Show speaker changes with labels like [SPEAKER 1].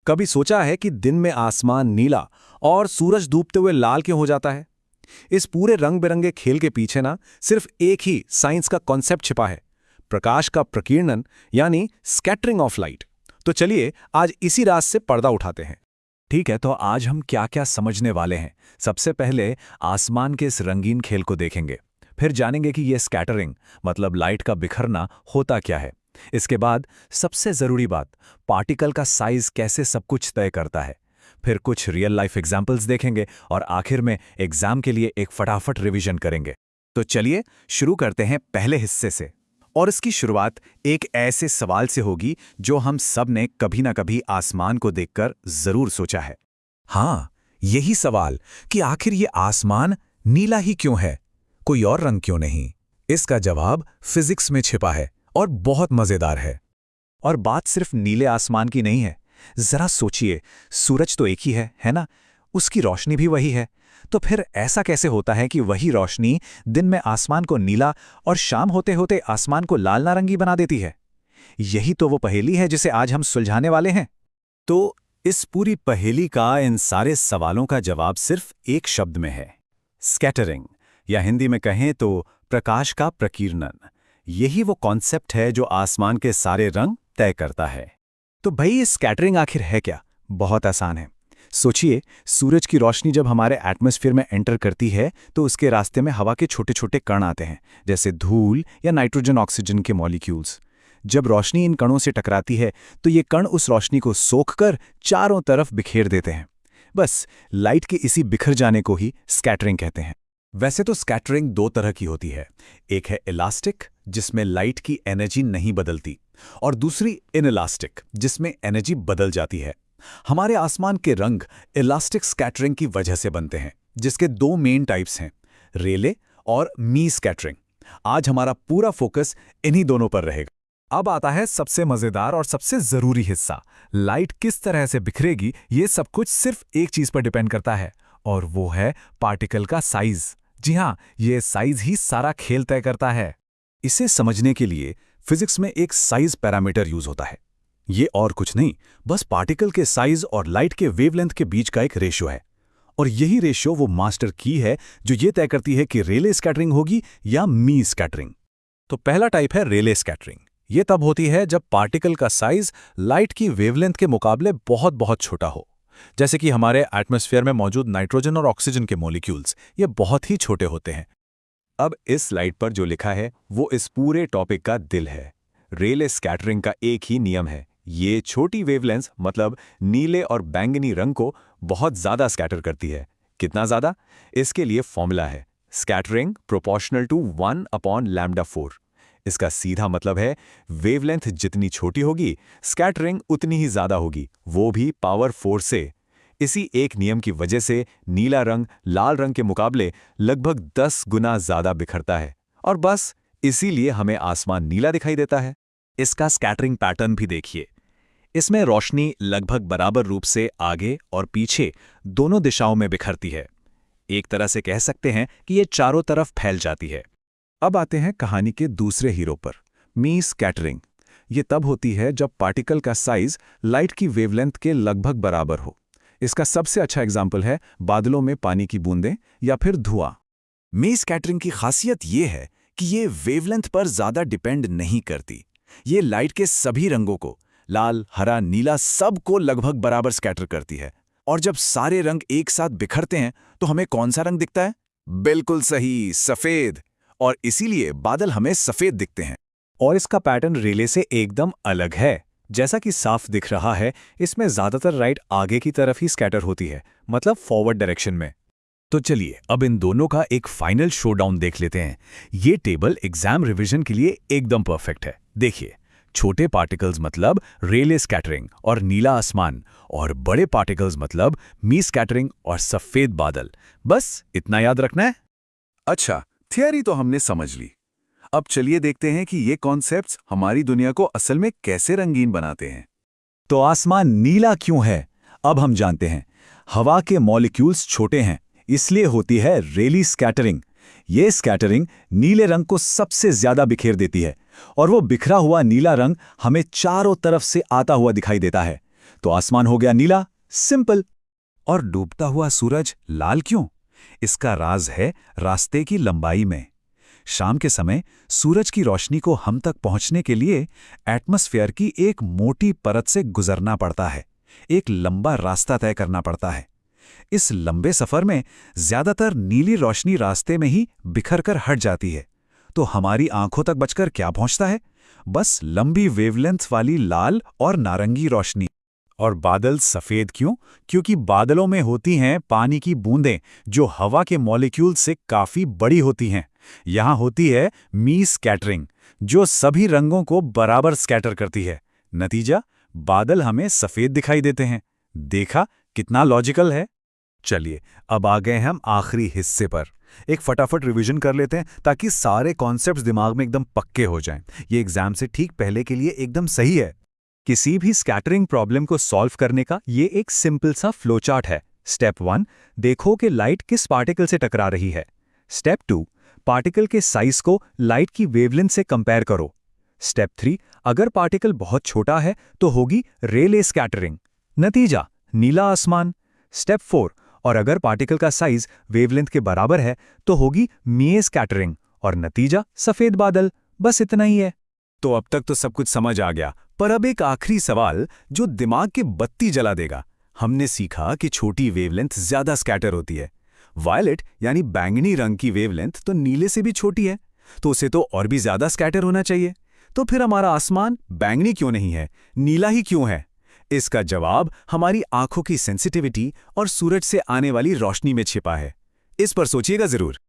[SPEAKER 1] कभी सोचा है कि दिन में आसमान नीला और सूरज डूबते हुए लाल क्यों हो जाता है? इस पूरे रंग बिरंगे खेल के पीछे ना सिर्फ एक ही साइंस का कॉन्सेप्ट छिपा है, प्रकाश का प्रकीर्णन यानी स्कैटरिंग ऑफ लाइट। तो चलिए आज इसी राज से पर्दा उठाते हैं।
[SPEAKER 2] ठीक है, तो आज हम क्या क्या समझने वाले हैं। सबसे पहले आसमान के इस रंगीन खेल को देखेंगे, फिर जानेंगे कि ये स्कैटरिंग मतलब लाइट का बिखरना होता क्या है। इसके बाद सबसे ज़रूरी बात, पार्टिकल का साइज कैसे सब कुछ तय करता है। फिर कुछ रियल लाइफ एग्जाम्पल्स देखेंगे और आखिर में एग्जाम के लिए एक फटाफट रिवीजन करेंगे। तो चलिए शुरू करते हैं पहले हिस्से से। और इसकी शुरुआत एक ऐसे सवाल से होगी जो हम सब ने कभी ना कभी आसमान को देखकर जरूर सोचा है। हाँ, यही सवाल कि आखिर ये आसमान नीला ही क्यों है, कोई और रंग क्यों नहीं। इसका जवाब फिजिक्स में छिपा है और बहुत मजेदार है। और बात सिर्फ नीले आसमान की नहीं है। जरा सोचिए, सूरज तो एक ही है ना? उसकी रोशनी भी वही है। तो फिर ऐसा कैसे होता है कि वही रोशनी दिन में आसमान को नीला और शाम होते होते आसमान को लाल नारंगी बना देती है? यही तो वो पहेली है जिसे आज हम सुलझाने वाले हैं। तो इस पूरी पहेली का, इन सारे सवालों का जवाब सिर्फ एक शब्द में है, स्कैटरिंग, या हिंदी में कहें तो प्रकाश का प्रकीर्णन। यही वो कॉन्सेप्ट है जो आसमान के सारे रंग तय करता है। तो भाई ये स्कैटरिंग आखिर है क्या? बहुत आसान है। सोचिए, सूरज की रोशनी जब हमारे एटमॉस्फेयर में एंटर करती है तो उसके रास्ते में हवा के छोटे छोटे कण आते हैं, जैसे धूल या नाइट्रोजन ऑक्सीजन के मॉलिक्यूल्स। जब रोशनी इन कणों से टकराती है तो ये कण उस रोशनी को सोखकर चारों तरफ बिखेर देते हैं। बस लाइट के इसी बिखर जाने को ही स्कैटरिंग कहते हैं। वैसे तो स्कैटरिंग दो तरह की होती है। एक है इलास्टिक, जिसमें लाइट की एनर्जी नहीं बदलती, और दूसरी इनइलास्टिक, जिसमें एनर्जी बदल जाती है। हमारे आसमान के रंग इलास्टिक स्कैटरिंग की वजह से बनते हैं, जिसके दो मेन टाइप्स हैं, रेले और मी स्कैटरिंग। आज हमारा पूरा फोकस इन्हीं दोनों पर रहेगा। अब आता है सबसे मजेदार और सबसे जरूरी हिस्सा, लाइट किस तरह से बिखरेगी। ये सब कुछ सिर्फ एक चीज पर डिपेंड करता है, और वो है पार्टिकल का साइज। जी हाँ, ये साइज ही सारा खेल तय करता है। इसे समझने के लिए फिजिक्स में एक साइज पैरामीटर यूज होता है। ये और कुछ नहीं, बस पार्टिकल के साइज और लाइट के वेवलेंथ के बीच का एक रेशियो है। और यही रेशियो वो मास्टर की है जो ये तय करती है कि रेले स्कैटरिंग होगी या मी स्कैटरिंग। तो पहला टाइप है रेले स्कैटरिंग। ये तब होती है जब पार्टिकल का साइज लाइट की वेवलेंथ के मुकाबले बहुत बहुत छोटा हो। जैसे कि हमारे एटमॉस्फेयर में मौजूद नाइट्रोजन और ऑक्सीजन के मॉलिक्यूल्स, ये बहुत ही छोटे होते हैं। अब इस स्लाइड पर जो लिखा है वो इस पूरे टॉपिक का दिल है। रेले स्कैटरिंग का एक ही नियम है, ये छोटी वेवलेंथ मतलब नीले और बैंगनी रंग को बहुत ज्यादा स्कैटर करती है। कितना ज्यादा? इसके लिए फॉर्मूला है, स्कैटरिंग प्रोपोर्शनल टू 1/λ4। इसका सीधा मतलब है वेवलेंथ जितनी छोटी होगी स्कैटरिंग उतनी ही ज्यादा होगी, वो भी पावर 4 से। इसी एक नियम की वजह से नीला रंग लाल रंग के मुकाबले लगभग 10 गुना ज्यादा बिखरता है, और बस इसीलिए हमें आसमान नीला दिखाई देता है। इसका स्कैटरिंग पैटर्न भी देखिए। इसमें रोशनी लगभग बराबर रूप से आगे और पीछे दोनों दिशाओं में बिखरती है। एक तरह से कह सकते हैं कि ये चारों तरफ फैल जाती है। अब आते हैं कहानी के दूसरे हीरो पर, मी स्कैटरिंग। ये तब होती है जब पार्टिकल का साइज लाइट की वेवलेंथ के लगभग बराबर हो। इसका सबसे अच्छा एग्जाम्पल है बादलों में पानी की बूंदें या फिर धुआं। मी स्कैटरिंग की खासियत ये है कि ये वेवलेंथ पर ज्यादा डिपेंड नहीं करती। ये लाइट के सभी रंगों को, लाल, हरा, नीला, सब को लगभग बराबर स्कैटर करती है। और जब सारे रंग एक साथ बिखरते हैं तो हमें कौन सा रंग दिखता है? बिल्कुल सही, सफेद। और इसीलिए बादल हमें सफेद दिखते हैं। और इसका पैटर्न रेले से एकदम अलग है। जैसा कि साफ दिख रहा है, इसमें ज्यादातर लाइट आगे की तरफ ही स्कैटर होती है, मतलब फॉरवर्ड डायरेक्शन में। तो चलिए अब इन दोनों का एक फाइनल शोडाउन देख लेते हैं। ये टेबल एग्जाम रिवीजन के लिए एकदम परफेक्ट है। देखिए, छोटे पार्टिकल्स मतलब रेले स्कैटरिंग और नीला आसमान, और बड़े पार्टिकल्स मतलब मी स्कैटरिंग और सफेद बादल। बस इतना याद रखना है। अच्छा, थियरी तो हमने समझ ली। अब चलिए देखते हैं कि ये कॉन्सेप्ट्स हमारी दुनिया को असल में कैसे रंगीन बनाते हैं। तो आसमान नीला क्यों है, अब हम जानते हैं। हवा के मॉलिक्यूल्स छोटे हैं, इसलिए होती है रेली स्कैटरिंग। ये स्कैटरिंग नीले रंग को सबसे ज्यादा बिखेर देती है, और वो बिखरा हुआ नीला रंग हमें चारों तरफ से आता हुआ दिखाई देता है। तो आसमान हो गया नीला, सिंपल। और डूबता हुआ सूरज लाल क्यों? इसका राज है रास्ते की लंबाई में। शाम के समय सूरज की रोशनी को हम तक पहुंचने के लिए एटमॉस्फेयर की एक मोटी परत से गुजरना पड़ता है, एक लंबा रास्ता तय करना पड़ता है। इस लंबे सफर में ज्यादातर नीली रोशनी रास्ते में ही बिखर कर हट जाती है, तो हमारी आंखों तक बचकर क्या पहुंचता है? बस लंबी वेवलेंथ वाली लाल और नारंगी रोशनी। और बादल सफेद क्यों? क्योंकि बादलों में होती हैं पानी की बूंदें, जो हवा के मॉलिक्यूल से काफी बड़ी होती हैं। यहां होती है मी स्कैटरिंग, जो सभी रंगों को बराबर स्कैटर करती है। नतीजा, बादल हमें सफेद दिखाई देते हैं। देखा कितना लॉजिकल है? चलिए, अब आ गए हम आखिरी हिस्से पर। एक फटाफट रिवीजन कर लेते हैं ताकि सारे कॉन्सेप्ट्स दिमाग में एकदम पक्के हो जाएं। ये एग्जाम से ठीक पहले के लिए एकदम सही है। किसी भी स्कैटरिंग प्रॉब्लम को सॉल्व करने का ये एक सिंपल सा फ्लोचार्ट है। स्टेप 1, देखो कि लाइट किस पार्टिकल से टकरा रही है। स्टेप 2, पार्टिकल के साइज को लाइट की वेवलेंथ से कंपेयर करो। स्टेप 3, अगर पार्टिकल बहुत छोटा है तो होगी रेले स्कैटरिंग। नतीजा, नीला आसमान। स्टेप 4, और अगर पार्टिकल का साइज वेवलेंथ के बराबर है तो होगी मीए स्कैटरिंग, और नतीजा सफेद बादल। बस इतना ही है। तो अब तक तो सब कुछ समझ आ गया, पर अब एक आखिरी सवाल जो दिमाग की बत्ती जला देगा। हमने सीखा कि छोटी वेवलेंथ ज्यादा स्कैटर होती है। वायलेट यानी बैंगनी रंग की वेवलेंथ तो नीले से भी छोटी है, तो उसे तो और भी ज्यादा स्कैटर होना चाहिए। तो फिर हमारा आसमान बैंगनी क्यों नहीं है, नीला ही क्यों है? इसका जवाब हमारी आंखों की सेंसिटिविटी और सूरज से आने वाली रोशनी में छिपा है। इस पर सोचिएगा जरूर।